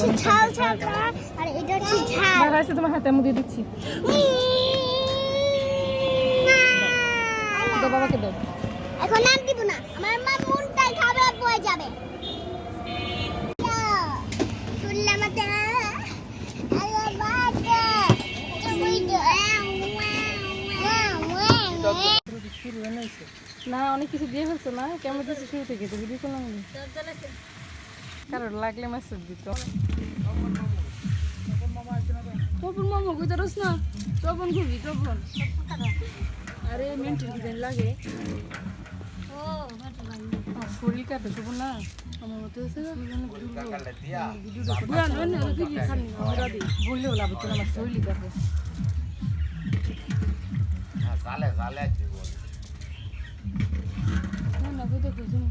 হচ্ছে ঝাল ঝাল আর এটা হচ্ছে ঝাল আছে তোমার হাতে মুড়ি দিচ্ছি দাও বাবাকে দাও এখন নাম দিব না আমার মা মনটাই খারাপ হয়ে যাবে শুনলাম মতে আরে বাবা তুমি না অনেক কিছু দিয়ে ফেলছো না কেমন দিচ্ছে শুরু থেকে তো ভিডিও করলাম কারণ লাগলে মেসেজ দিত তপন মামা কই তারস না তপন খুবই তপন আরে মেন্টেল ডিজাইন লাগে শরীর কাটে শুভ না আমার মতো বললেও লাভ হচ্ছে না আমার শরীর কাটে না বুঝতে খুঁজুন